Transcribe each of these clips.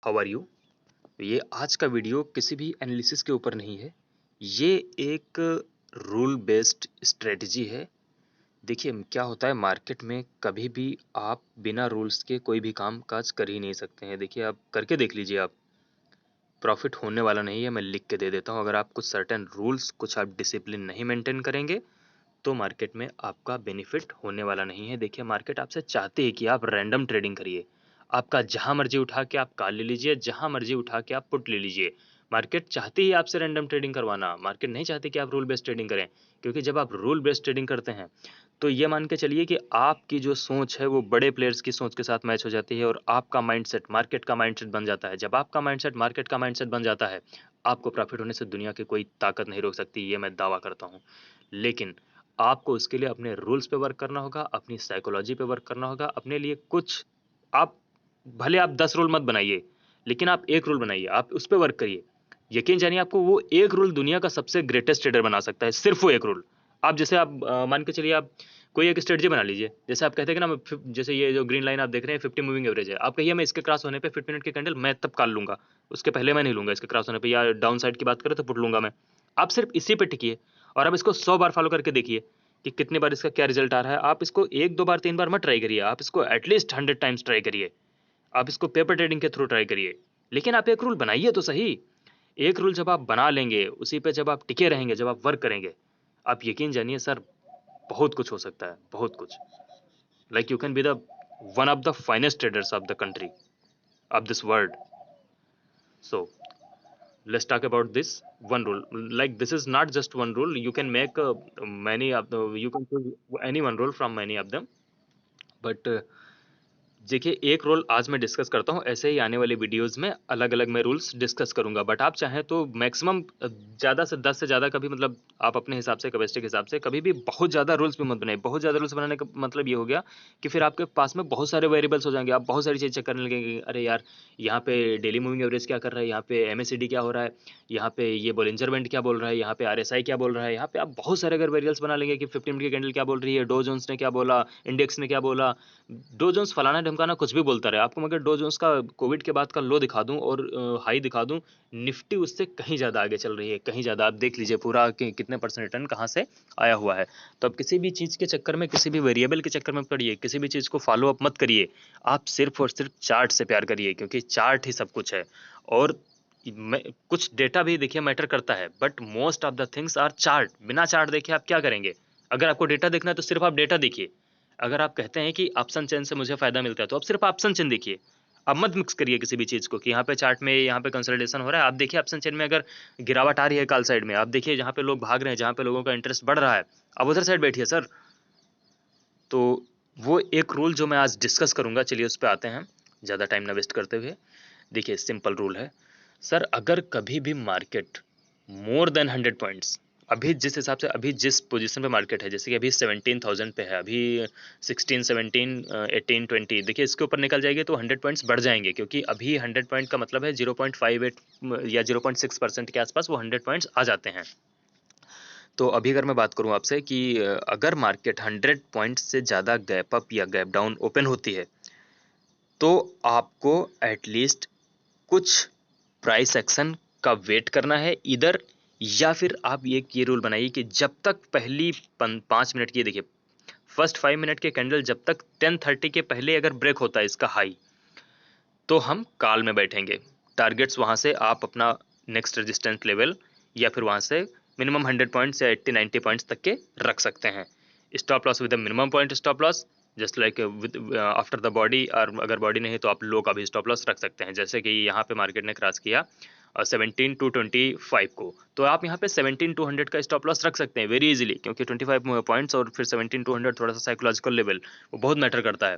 How are you. ये आज का वीडियो किसी भी एनालिसिस के ऊपर नहीं है, ये एक रूल बेस्ड स्ट्रेटजी है। देखिए क्या होता है मार्केट में, कभी भी आप बिना रूल्स के कोई भी काम काज कर ही नहीं सकते हैं। देखिए आप करके देख लीजिए, आप प्रॉफिट होने वाला नहीं है, मैं लिख के दे देता हूँ। अगर आप कुछ सर्टेन रूल्स, कुछ आप डिसिप्लिन नहीं मेंटेन करेंगे तो मार्केट में आपका बेनिफिट होने वाला नहीं है। देखिए मार्केट आपसे चाहती है कि आप रैंडम ट्रेडिंग करिए। आपका जहां मर्जी उठा के आप कॉल ले लीजिए, जहां मर्जी उठा के आप पुट ले लीजिए। मार्केट चाहती है आपसे रैंडम ट्रेडिंग करवाना, मार्केट नहीं चाहती कि आप रूल बेस्ड ट्रेडिंग करें। क्योंकि जब आप रूल बेस्ड ट्रेडिंग करते हैं तो ये मान के चलिए कि आपकी जो सोच है वो बड़े प्लेयर्स की सोच के साथ मैच हो जाती है और आपका माइंडसेट मार्केट का माइंडसेट बन जाता है। जब आपका माइंडसेट मार्केट का माइंडसेट बन जाता है, आपको प्रॉफिट होने से दुनिया की कोई ताकत नहीं रोक सकती, ये मैं दावा करता हूँ। लेकिन आपको उसके लिए अपने रूल्स पे वर्क करना होगा, अपनी साइकोलॉजी पे वर्क करना होगा। अपने लिए कुछ आप, भले आप 10 रूल मत बनाइए, लेकिन आप एक रूल बनाइए, आप उस पे वर्क करिए। यकीन जानिए आपको वो एक रूल दुनिया का सबसे ग्रेटेस्ट ट्रेडर बना सकता है, सिर्फ वो एक रूल। आप जैसे आप मान के चलिए, आप कोई एक स्ट्रेटजी बना लीजिए। जैसे आप कहते हैं कि ना जैसे ये जो ग्रीन लाइन आप देख रहे हैं 50 मूविंग एवरेज है, आप कहिए मैं इसके क्रॉस होने पे 50 मिनट के कैंडल मैं तब कॉल लूंगा, उसके पहले मैं नहीं लूंगा। इसके क्रॉस होने पे या डाउन साइड की बात करें तो पुट लूंगा मैं। आप सिर्फ इसी पे टिकिए और आप इसको 100 बार फॉलो करके देखिए कि कितनी बार इसका क्या रिजल्ट आ रहा है। आप इसको एक दो बार तीन बार मत ट्राई करिए, आप इसको एटलीस्ट 100 टाइम्स ट्राई करिए। आप इसको पेपर ट्रेडिंग के थ्रू ट्राई करिए, लेकिन आप एक रूल बनाइए तो सही। एक रूल जब आप बना लेंगे, उसी पे जब आप टिके रहेंगे, जब आप वर्क करेंगे, आप यकीन जानिए सर, बहुत कुछ हो सकता है, बहुत कुछ। Like you can be the one of the finest traders of the country, of this world. So let's talk about this one rule. Like this is not just one rule, you can make many of the, you can choose any one rule from many of them, but देखिए एक role आज मैं discuss करता हूँ, ऐसे ही आने वाले videos में अलग अलग मैं रूल्स डिस्कस करूंगा। बट आप चाहें तो मैक्सिमम ज़्यादा से 10 से ज़्यादा, कभी मतलब आप अपने हिसाब से, कैपेसिटी के हिसाब से, कभी भी बहुत ज़्यादा रूल्स भी मत बनाए। बहुत ज़्यादा रूल्स बनाने का मतलब ये हो गया कि फिर आपके पास में बहुत सारे वेरिएबल्स हो जाएंगे, आप बहुत सारी चीज़ चेक करने लगेंगे। अरे यार, यहाँ पे डेली मूविंग एवरेज क्या कर रहा है, यहाँ पे एमएसीडी क्या हो रहा है, यहाँ पे ये बोलिंजर बैंड क्या बोल रहा है, यहाँ पे आरएसआई क्या बोल रहा है। यहाँ पे आप बहुत सारे अगर वेरिएबल्स बना लेंगे कि 15 मिनट की कैंडल क्या बोल रही है, डो जोन्स ने क्या बोला, इंडेक्स ने क्या बोला। डो जोन्स फलाना ढमकाना कुछ भी बोलता रहे आपको, मगर डो जोन्स का कोविड के बाद का लो दिखा दूं और हाई दिखा दूं, निफ्टी उससे कहीं ज़्यादा आगे चल रही है, कहीं ज़्यादा। आप देख लीजिए पूरा कि कितने परसेंट रिटर्न कहाँ से आया हुआ है। तो अब किसी भी चीज़ के चक्कर में, किसी भी वेरिएबल के चक्कर में पड़िए, किसी भी चीज़ को फॉलो अप मत करिए। आप सिर्फ और सिर्फ चार्ट से प्यार करिए, क्योंकि चार्ट ही सब कुछ है। और कुछ डेटा भी देखिए मैटर करता है, but most of the things are chart. बिना चार्ट देखे आप क्या करेंगे? अगर आपको डेटा देखना है तो सिर्फ आप डेटा देखिए। अगर आप कहते हैं कि ऑप्शन चेन से मुझे फायदा मिलता है, तो आप सिर्फ ऑप्शन चेन देखिए। आप मत मिक्स करिए किसी भी चीज को कि यहाँ पे चार्ट में, यहाँ पे कंसोलिडेशन हो रहा है। आप देखिए ऑप्शन चेन में अगर गिरावट आ रही है कॉल साइड में, आप देखिए जहाँ पे लोग भाग रहे हैं, जहाँ पे लोगों का इंटरेस्ट बढ़ रहा है, आप उधर साइड बैठिए सर। तो वो एक रूल जो मैं आज डिस्कस करूंगा, चलिए उस पर आते हैं ज़्यादा टाइम ना वेस्ट करते हुए। देखिए सिंपल रूल है सर, अगर कभी भी मार्केट मोर देन 100 पॉइंट्स, अभी जिस हिसाब से, अभी जिस पोजीशन पे मार्केट है, जैसे कि अभी 17,000 पे है, अभी 16, 17, 18, 20, देखिए इसके ऊपर निकल जाएगी तो 100 पॉइंट्स बढ़ जाएंगे, क्योंकि अभी 100 पॉइंट का मतलब है 0.58 या 0.6% के आसपास वो 100 पॉइंट्स आ जाते हैं। तो अभी अगर मैं बात करूं आपसे कि अगर मार्केट 100 पॉइंट से ज़्यादा गैप अप या गैप डाउन ओपन होती है, तो आपको एटलीस्ट कुछ प्राइस एक्शन का वेट करना है इधर। या फिर आप ये रूल बनाइए कि जब तक पहली 5 मिनट की, देखिए फर्स्ट 5 मिनट के कैंडल जब तक 10:30 के पहले अगर ब्रेक होता है इसका हाई, तो हम कॉल में बैठेंगे। टारगेट्स वहां से आप अपना नेक्स्ट रेजिस्टेंस लेवल, या फिर वहां से मिनिमम 100 पॉइंट्स या 80-90 पॉइंट्स तक के रख सकते हैं। Stop loss with the minimum point stop loss, just like with after the body, और अगर बॉडी नहीं तो आप लो का भी स्टॉप लॉस रख सकते हैं। जैसे कि यहाँ पे मार्केट ने क्रॉस किया 17,225 को, तो आप यहाँ पे 17,200 का स्टॉप लॉस रख सकते हैं वेरी इजीली, क्योंकि 25 पॉइंट्स और फिर 17,200 थोड़ा सा साइकोलॉजिकल लेवल, वो बहुत मैटर करता है।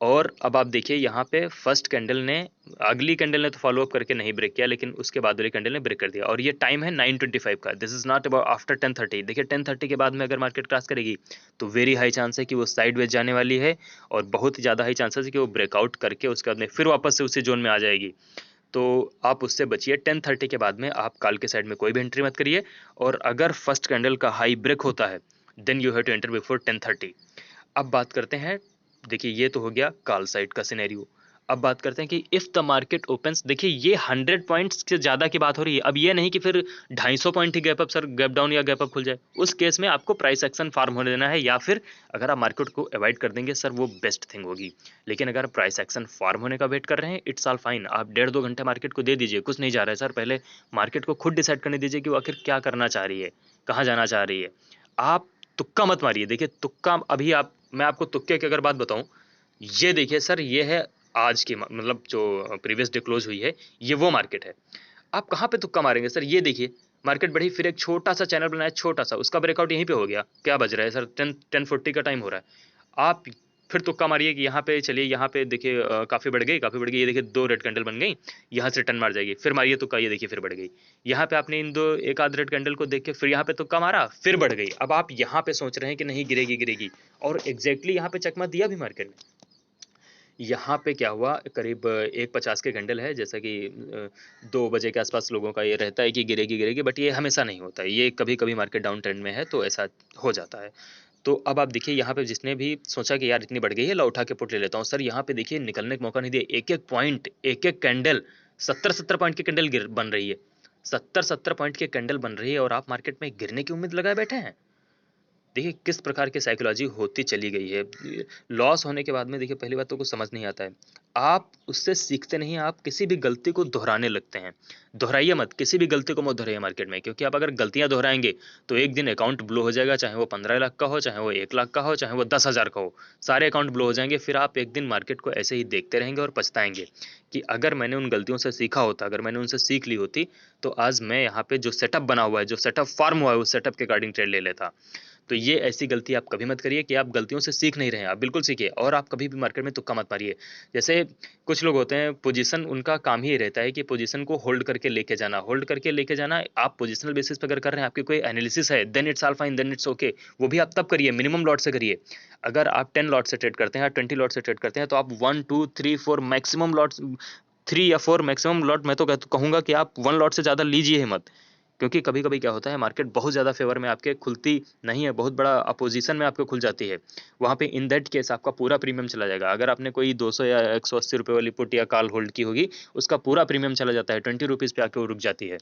और अब आप देखिए यहाँ पे फर्स्ट कैंडल ने, अगली कैंडल ने तो फॉलो अप करके नहीं ब्रेक किया, लेकिन उसके बाद वाली कैंडल ने ब्रेक कर दिया, और ये टाइम है 9:25 का। This is not about after 10:30। देखिए 10:30 के बाद में अगर मार्केट क्रॉस करेगी तो वेरी हाई चांस है कि वो साइडवेज जाने वाली है, और बहुत ही ज़्यादा हाई चांसेस है कि वो ब्रेकआउट करके उसके बाद में फिर वापस से उसी जोन में आ जाएगी। तो आप उससे बचिए। 10:30 के बाद में आप कॉल के साइड में कोई भी एंट्री मत करिए, और अगर फर्स्ट कैंडल का हाई ब्रेक होता है then you have to enter before 10:30। अब बात करते हैं, देखिए ये तो हो गया कॉल साइड का सिनेरियो। अब बात करते हैं कि इफ द मार्केट ओपन्स, देखिए ये 100 पॉइंट्स से ज़्यादा की बात हो रही है। अब ये नहीं कि फिर 250 पॉइंट ही gap up sir, gap down या गैप अप खुल जाए। उस केस में आपको प्राइस एक्शन फार्म होने देना है, या फिर अगर आप मार्केट को अवॉइड कर देंगे सर, वो बेस्ट थिंग होगी। लेकिन अगर प्राइस एक्शन फार्म होने का वेट कर रहे हैं, इट्स ऑल फाइन। आप 1.5-2 घंटे मार्केट को दे दीजिए, कुछ नहीं जा रहा है सर। पहले मार्केट को खुद डिसाइड करने दीजिए कि वो आखिर क्या करना चाह रही है, कहाँ जाना चाह रही है। आप तुक्का मत मारिए। देखिए तुक्का, अभी आप, मैं आपको तुक्के की अगर बात बताऊं, ये देखिए सर, ये है आज की मतलब जो प्रीवियस डे क्लोज हुई है, ये वो मार्केट है। आप कहाँ पे तुक्का मारेंगे सर? ये देखिए मार्केट बढ़ी, फिर एक छोटा सा चैनल बनाया, छोटा सा, उसका ब्रेकआउट यहीं पे हो गया। क्या बज रहा है सर? 10:40 का टाइम हो रहा है। आप फिर तुक्का मारिए कि यहाँ पे चलिए, यहाँ पे देखिए काफ़ी बढ़ गई, काफ़ी बढ़ गई। ये देखिए 2 रेड कैंडल बन गई, यहाँ से टर्न मार जाएगी। फिर मारिए तुक्का, ये देखिए फिर बढ़ गई। यहाँ पे आपने इन दो एक आध रेड कैंडल को देख के फिर यहाँ पे तुक्का मारा, फिर बढ़ गई। अब आप यहाँ पे सोच रहे हैं कि नहीं गिरेगी गिरेगी, और एग्जैक्टली यहाँ पे चकमा दिया भी मार्केट ने। यहाँ पे क्या हुआ, करीब 1:50 के कैंडल है, जैसा कि 2 बजे के आसपास लोगों का ये रहता है कि गिरेगी गिरेगी, बट ये हमेशा नहीं होता है। ये कभी कभी मार्केट डाउन ट्रेंड में है तो ऐसा हो जाता है। तो अब आप देखिए यहाँ पे जिसने भी सोचा कि यार इतनी बढ़ गई है, ला उठा के पुट ले लेता हूँ सर, यहाँ पे देखिए निकलने का मौका नहीं दिया। एक एक पॉइंट, एक एक कैंडल, 70-70 पॉइंट की कैंडल बन रही है। 70-70 पॉइंट की कैंडल बन रही है, और आप मार्केट में गिरने की उम्मीद लगाए बैठे हैं। देखिए किस प्रकार की साइकोलॉजी होती चली गई है। लॉस होने के बाद में देखिए पहली बात तो कुछ समझ नहीं आता है। आप उससे सीखते नहीं, आप किसी भी गलती को दोहराने लगते हैं। दोहराइए मत, किसी भी गलती को मत दोहराइए मार्केट में, क्योंकि आप अगर गलतियां दोहराएंगे तो एक दिन अकाउंट ब्लो हो जाएगा, चाहे वो 15 लाख का हो, चाहे वो 1 लाख का हो, चाहे वो 10,000 का हो। सारे अकाउंट ब्लो हो जाएंगे। फिर आप एक दिन मार्केट को ऐसे ही देखते रहेंगे और पछताएंगे कि अगर मैंने उन गलतियों से सीखा होता, अगर मैंने उनसे सीख ली होती, तो आज मैं यहाँ पे जो सेटअप बना हुआ है, जो सेटअप फॉर्म हुआ है, उस सेटअप के अकॉर्डिंग ट्रेड ले लेता। तो ये ऐसी गलती आप कभी मत करिए कि आप गलतियों से सीख नहीं रहे हैं। आप बिल्कुल सीखिए, और आप कभी भी मार्केट में तुक्का मत मारिए। जैसे कुछ लोग होते हैं, पोजीशन उनका काम ही रहता है कि पोजीशन को होल्ड करके लेके जाना, होल्ड करके लेके जाना। आप पोजिशनल बेसिस पे अगर कर रहे हैं, आपकी कोई एनालिसिस है, then it's all fine, then it's okay. वो भी आप तब करिए, मिनिमम लॉट से करिए। अगर आप 10 लॉट से ट्रेड करते हैं, 20 लॉट से ट्रेड करते हैं, तो आप 1 2 3 4 मैक्सिमम लॉट, 3 या 4 मैक्सिमम लॉट, मैं तो कहूंगा कि आप 1 लॉट से ज्यादा लीजिए ही मत। क्योंकि कभी कभी क्या होता है, मार्केट बहुत ज़्यादा फेवर में आपके खुलती नहीं है, बहुत बड़ा अपोजिशन में आपको खुल जाती है। वहाँ पे इन दैट केस आपका पूरा प्रीमियम चला जाएगा। अगर आपने कोई 200 या 180 रुपये वाली पुट या कॉल होल्ड की होगी, उसका पूरा प्रीमियम चला जाता है, 20 रुपीज़ पे आके वो रुक जाती है।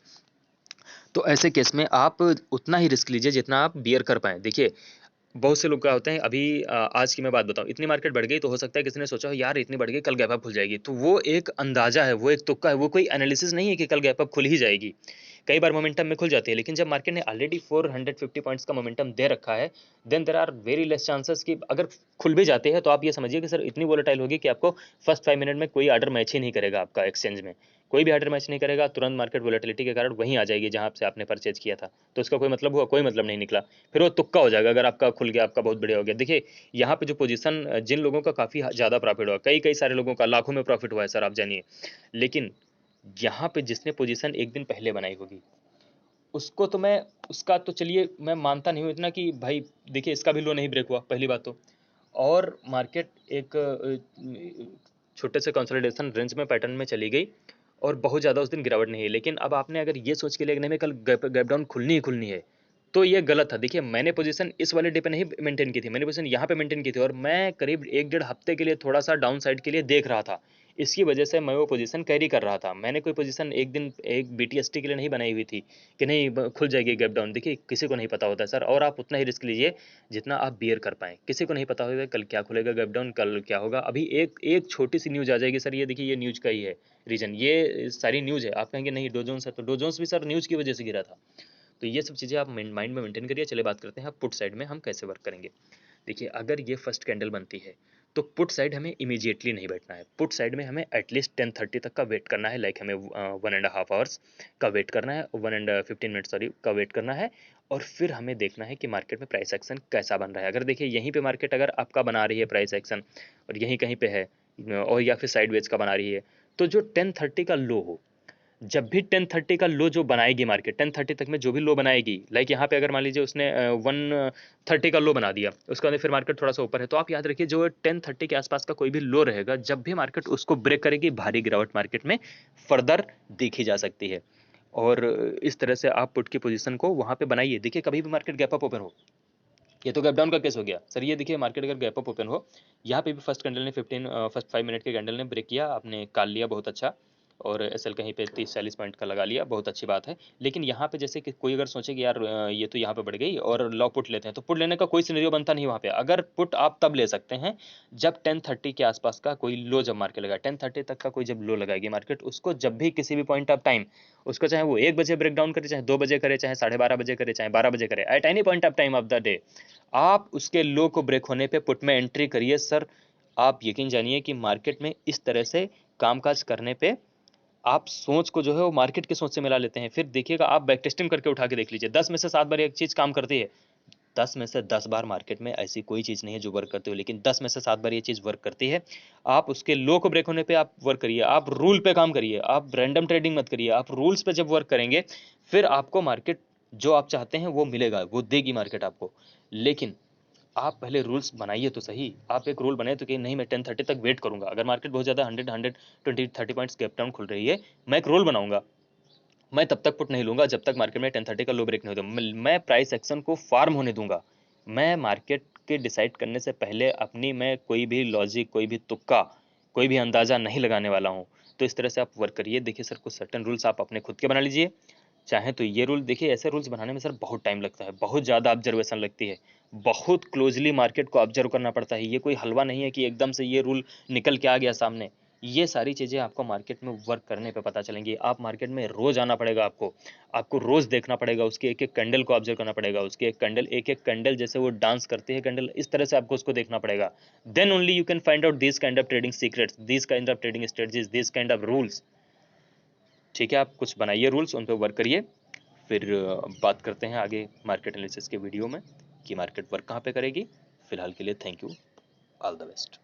तो ऐसे केस में आप उतना ही रिस्क लीजिए जितना आप बियर कर पाएँ। देखिए बहुत से लोग क्या होते हैं, अभी आज की मैं बात बताऊं, इतनी मार्केट बढ़ गई तो हो सकता है किसी ने सोचा हो यार इतनी बढ़ गई, कल गैप अप खुल जाएगी। तो वो एक अंदाजा है, वो एक तुक्का है, वो कोई एनालिसिस नहीं है कि कल गैप अप खुल ही जाएगी। कई बार मोमेंटम में खुल जाती है, लेकिन जब मार्केट ने ऑलरेडी 450 पॉइंट्स का मोमेंटम दे रखा है, then there are very less chances कि अगर खुल भी जाते हैं तो आप ये समझिए कि सर इतनी वोलेटाइल होगी कि आपको फर्स्ट 5 मिनट में कोई ऑर्डर मैच ही नहीं करेगा। आपका एक्सचेंज में कोई भी ऑर्डर मैच नहीं करेगा, तुरंत मार्केट वोलेटिलिटी के कारण वहीं आ जाएगी जहां से आपने परचेज किया था। तो इसका कोई मतलब हुआ? कोई मतलब नहीं निकला। फिर वो तुक्का हो जाएगा। अगर आपका खुल गया, आपका बहुत बढ़िया हो गया। देखिए यहाँ पे जो पोजीशन, जिन लोगों का काफी ज्यादा प्रॉफिट हुआ, कई कई सारे लोगों का लाखों में प्रॉफिट हुआ है सर, आप जानिए। लेकिन यहाँ पे जिसने पोजीशन एक दिन पहले बनाई होगी, उसको तो मैं, उसका तो चलिए मैं मानता नहीं हूँ इतना कि भाई देखिए इसका भी लो नहीं ब्रेक हुआ, पहली बात तो। और मार्केट एक छोटे से कंसोलिडेशन रेंज में पैटर्न में चली गई, और बहुत ज़्यादा उस दिन गिरावट नहीं है। लेकिन अब आपने अगर ये सोच के लिया कि नहीं, मैं कल गैप गैप डाउन खुलनी ही खुलनी है, तो ये गलत था। देखिए मैंने पोजीशन इस वाले डे पे नहीं मेंटेन की थी, मैंने पोजीशन यहाँ पे मेंटेन की थी, और मैं करीब 1-1.5 हफ्ते के लिए थोड़ा सा डाउन साइड के लिए देख रहा था। इसकी वजह से मैं वो पोजीशन कैरी कर रहा था। मैंने कोई पोजीशन एक दिन एक बीटीएसटी के लिए नहीं बनाई हुई थी कि नहीं खुल जाएगी गैप डाउन। देखिए किसी को नहीं पता होता है सर, और आप उतना ही रिस्क लीजिए जितना आप बियर कर पाएँ। किसी को नहीं पता होगा कल क्या खुलेगा गैप डाउन, कल क्या होगा। अभी एक एक छोटी सी न्यूज़ आ जाएगी सर, ये देखिए ये न्यूज़ का ही है रीज़न, ये सारी न्यूज़ है। आप कहेंगे नहीं डो जोन्स है, तो डो जोन्स भी सर न्यूज़ की वजह से गिरा था। तो ये सब चीज़ें आप माइंड में मेंटेन करिए। चलिए बात करते हैं अब पुट साइड में हम कैसे वर्क करेंगे। देखिए अगर ये फर्स्ट कैंडल बनती है, तो पुट साइड हमें इमीडिएटली नहीं बैठना है। पुट साइड में हमें एटलीस्ट 10:30 तक का वेट करना है। लाइक हमें 1.5 आवर्स का वेट करना है, 1 and 15 मिनट सॉरी का वेट करना है। और फिर हमें देखना है कि मार्केट में प्राइस एक्शन कैसा बन रहा है। अगर देखिए यहीं पे मार्केट अगर आपका बना रही है प्राइस एक्शन, और यहीं कहीं पे है, और या फिर साइडवेज का बना रही है, तो जो 10:30 का लो हो, जब भी 10:30 का लो जो बनाएगी मार्केट, 10:30 तक में जो भी लो बनाएगी, लाइक यहाँ पे अगर मान लीजिए उसने 1:30 का लो बना दिया, उसके बाद फिर मार्केट थोड़ा सा ऊपर है, तो आप याद रखिए जो 10:30 के आसपास का कोई भी लो रहेगा, जब भी मार्केट उसको ब्रेक करेगी, भारी गिरावट मार्केट में फर्दर देखी जा सकती है। और इस तरह से आप पुट की पोजीशन को वहाँ पे बनाइए। देखिए कभी भी मार्केट गैप अप ओपन हो, ये तो गैप डाउन का केस हो गया सर। ये देखिए मार्केट अगर गैप अप ओपन हो, यहाँ पे भी फर्स्ट कैंडल ने फर्स्ट 5 मिनट के कैंडल ने ब्रेक किया, आपने कॉल लिया, बहुत अच्छा। और एसएल कहीं पे 30-40 पॉइंट का लगा लिया, बहुत अच्छी बात है। लेकिन यहाँ पे जैसे कि कोई अगर सोचे कि यार ये तो यहाँ पे बढ़ गई और लॉ पुट लेते हैं, तो पुट लेने का कोई सिनेरियो बनता नहीं वहाँ पे। अगर पुट आप तब ले सकते हैं जब 10:30 के आसपास का कोई लो जब मार्केट लगा, 10:30 तक का कोई जब लो लगाएगी मार्केट, उसको जब भी किसी भी पॉइंट ऑफ टाइम, उसको चाहे वो 1 बजे ब्रेक डाउन करे, चाहे 2 बजे करे, चाहे 12:30 बजे करे, चाहे 12 बजे करे, at any point of time of the day, आप उसके लो को ब्रेक होने पे पुट में एंट्री करिए सर। आप यकीन जानिए कि मार्केट में इस तरह से कामकाज करने पे आप सोच को जो है वो मार्केट की सोच से मिला लेते हैं। फिर देखिएगा, आप बैक टेस्टिंग करके उठा के देख लीजिए, 10 में से 7 बार एक चीज काम करती है। 10 में से 10 बार मार्केट में ऐसी कोई चीज नहीं है जो वर्क करती हो, लेकिन 10 में से 7 बार ये चीज वर्क करती है। आप उसके लो को ब्रेक होने पे आप वर्क करिए, आप रूल पे काम करिए, आप रैंडम ट्रेडिंग मत करिए, आप रूल्स पे जब वर्क करेंगे फिर आपको मार्केट जो आप चाहते हैं वो मिलेगा, वो देगी मार्केट आपको। लेकिन आप पहले रूल्स बनाइए तो सही। आप एक रूल बनाए तो कि नहीं, मैं 10:30 तक वेट करूंगा, अगर मार्केट बहुत ज्यादा 100, 120, 30 पॉइंट्स गैप डाउन खुल रही है, मैं एक रूल बनाऊंगा, मैं तब तक पुट नहीं लूंगा जब तक मार्केट में 10:30 का लो ब्रेक नहीं होता। मैं प्राइस एक्शन को फार्म होने दूंगा। मैं मार्केट के डिसाइड करने से पहले अपनी मैं कोई भी लॉजिक, कोई भी तुक्का, कोई भी अंदाजा नहीं लगाने वाला हूं। तो इस तरह से आप वर्क करिए। देखिए सर, कुछ सर्टेन रूल्स आप अपने खुद के बना लीजिए। चाहे तो ये रूल देखिए, ऐसे रूल्स बनाने में सर बहुत टाइम लगता है, बहुत ज़्यादा ऑब्जर्वेशन लगती है, बहुत क्लोजली मार्केट को ऑब्जर्व करना पड़ता है। ये कोई हलवा नहीं है कि एकदम से ये रूल निकल के आ गया सामने। ये सारी चीज़ें आपको मार्केट में वर्क करने पे पता चलेंगी। आप मार्केट में रोज़ आना पड़ेगा आपको, आपको रोज़ देखना पड़ेगा, उसके एक-एक कैंडल को ऑब्जर्व करना पड़ेगा, उसके एक-एक कैंडल जैसे वो डांस करती है कैंडल, इस तरह से आपको उसको देखना पड़ेगा। Then only you can find out this kind of trading secrets, this kind of trading strategies, this kind of rules. ठीक है, आप कुछ बनाइए रूल्स, उन पे वर्क करिए। फिर बात करते हैं आगे मार्केट एनालिसिस के वीडियो में कि मार्केट वर्क कहाँ पे करेगी। फिलहाल के लिए thank you, all the best.